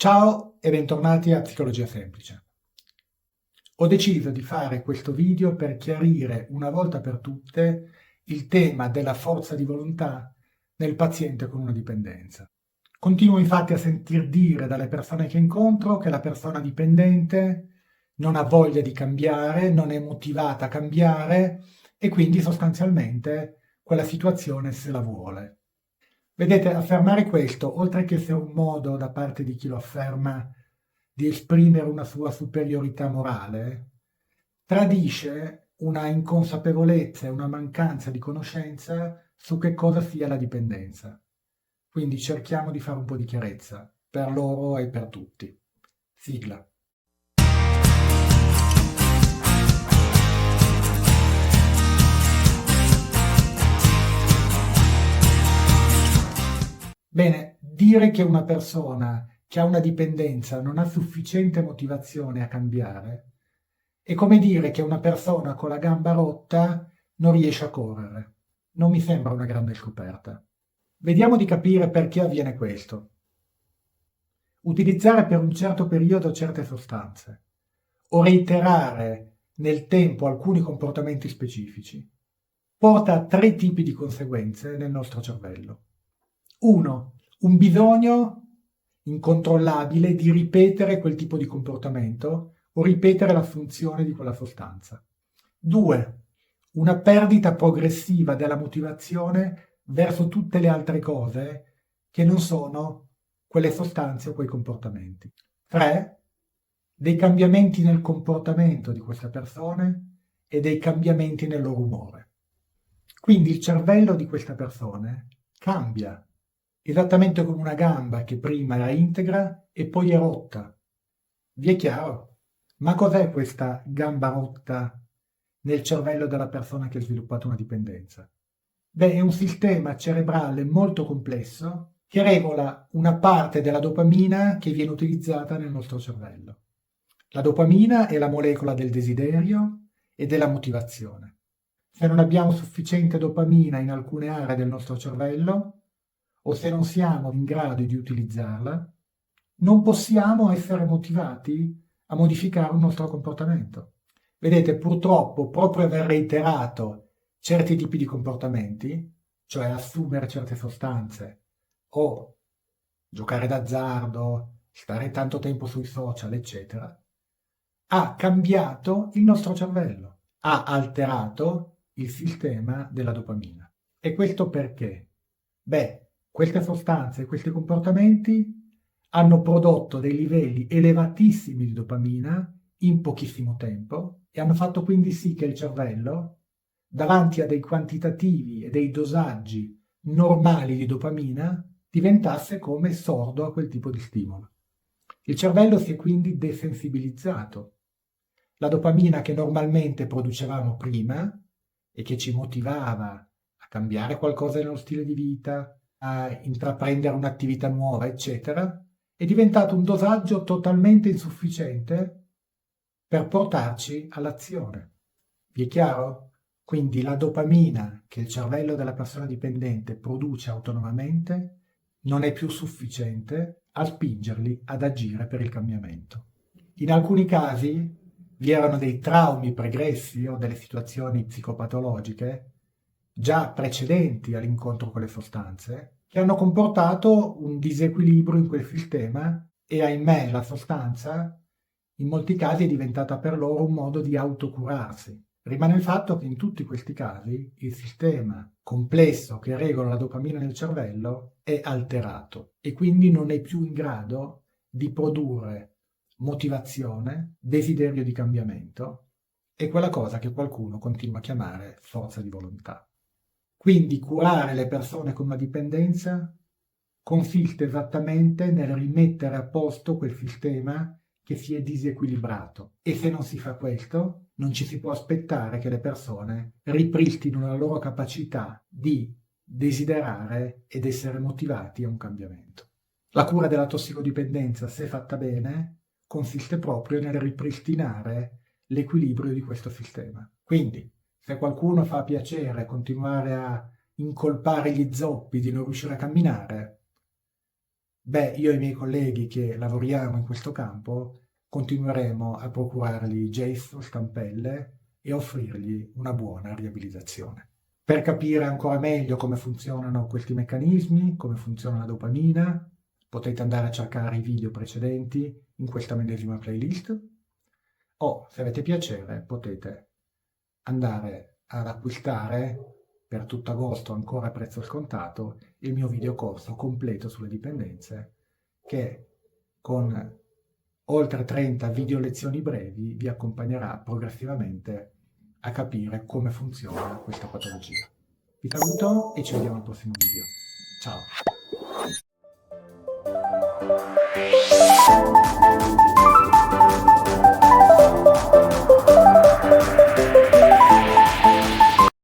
Ciao e bentornati a Psicologia Semplice. Ho deciso di fare questo video per chiarire una volta per tutte il tema della forza di volontà nel paziente con una dipendenza. Continuo infatti a sentir dire dalle persone che incontro che la persona dipendente non ha voglia di cambiare, non è motivata a cambiare e quindi sostanzialmente quella situazione se la vuole. Vedete, affermare questo, oltre che essere un modo da parte di chi lo afferma di esprimere una sua superiorità morale, tradisce una inconsapevolezza e una mancanza di conoscenza su che cosa sia la dipendenza. Quindi cerchiamo di fare un po' di chiarezza, per loro e per tutti. Sigla. Bene, dire che una persona che ha una dipendenza non ha sufficiente motivazione a cambiare è come dire che una persona con la gamba rotta non riesce a correre. Non mi sembra una grande scoperta. Vediamo di capire perché avviene questo. Utilizzare per un certo periodo certe sostanze o reiterare nel tempo alcuni comportamenti specifici porta a tre tipi di conseguenze nel nostro cervello. 1. Un bisogno incontrollabile di ripetere quel tipo di comportamento o ripetere la funzione di quella sostanza. 2. Una perdita progressiva della motivazione verso tutte le altre cose che non sono quelle sostanze o quei comportamenti. 3. Dei cambiamenti nel comportamento di queste persone e dei cambiamenti nel loro umore. Quindi il cervello di queste persone cambia, esattamente come una gamba che prima era integra e poi è rotta. Vi è chiaro? Ma cos'è questa gamba rotta nel cervello della persona che ha sviluppato una dipendenza? Beh, è un sistema cerebrale molto complesso che regola una parte della dopamina che viene utilizzata nel nostro cervello. La dopamina è la molecola del desiderio e della motivazione. Se non abbiamo sufficiente dopamina in alcune aree del nostro cervello, o se non siamo in grado di utilizzarla, non possiamo essere motivati a modificare un nostro comportamento. Vedete, purtroppo, proprio aver reiterato certi tipi di comportamenti, cioè assumere certe sostanze o giocare d'azzardo, stare tanto tempo sui social, eccetera, ha cambiato il nostro cervello, ha alterato il sistema della dopamina. E questo perché? Beh, queste sostanze e questi comportamenti hanno prodotto dei livelli elevatissimi di dopamina in pochissimo tempo e hanno fatto quindi sì che il cervello, davanti a dei quantitativi e dei dosaggi normali di dopamina, diventasse come sordo a quel tipo di stimolo. Il cervello si è quindi desensibilizzato. La dopamina che normalmente producevamo prima e che ci motivava a cambiare qualcosa nello stile di vita, a intraprendere un'attività nuova, eccetera, è diventato un dosaggio totalmente insufficiente per portarci all'azione. Vi è chiaro? Quindi la dopamina che il cervello della persona dipendente produce autonomamente non è più sufficiente a spingerli ad agire per il cambiamento. In alcuni casi vi erano dei traumi pregressi o delle situazioni psicopatologiche già precedenti all'incontro con le sostanze che hanno comportato un disequilibrio in quel sistema e ahimè la sostanza in molti casi è diventata per loro un modo di autocurarsi. Rimane il fatto che in tutti questi casi il sistema complesso che regola la dopamina nel cervello è alterato e quindi non è più in grado di produrre motivazione, desiderio di cambiamento e quella cosa che qualcuno continua a chiamare forza di volontà. Quindi curare le persone con una dipendenza consiste esattamente nel rimettere a posto quel sistema che si è disequilibrato e se non si fa questo non ci si può aspettare che le persone ripristino la loro capacità di desiderare ed essere motivati a un cambiamento. La cura della tossicodipendenza, se fatta bene, consiste proprio nel ripristinare l'equilibrio di questo sistema. Quindi, se qualcuno fa piacere continuare a incolpare gli zoppi di non riuscire a camminare, Beh, io e i miei colleghi che lavoriamo in questo campo continueremo a procurargli gesso, stampelle e offrirgli una buona riabilitazione. Per capire ancora meglio come funzionano questi meccanismi, come funziona la dopamina, potete andare a cercare i video precedenti in questa medesima playlist o, se avete piacere, potete andare ad acquistare per tutto agosto, ancora a prezzo scontato, il mio videocorso completo sulle dipendenze che con oltre 30 video lezioni brevi vi accompagnerà progressivamente a capire come funziona questa patologia. Vi saluto e ci vediamo al prossimo video. Ciao!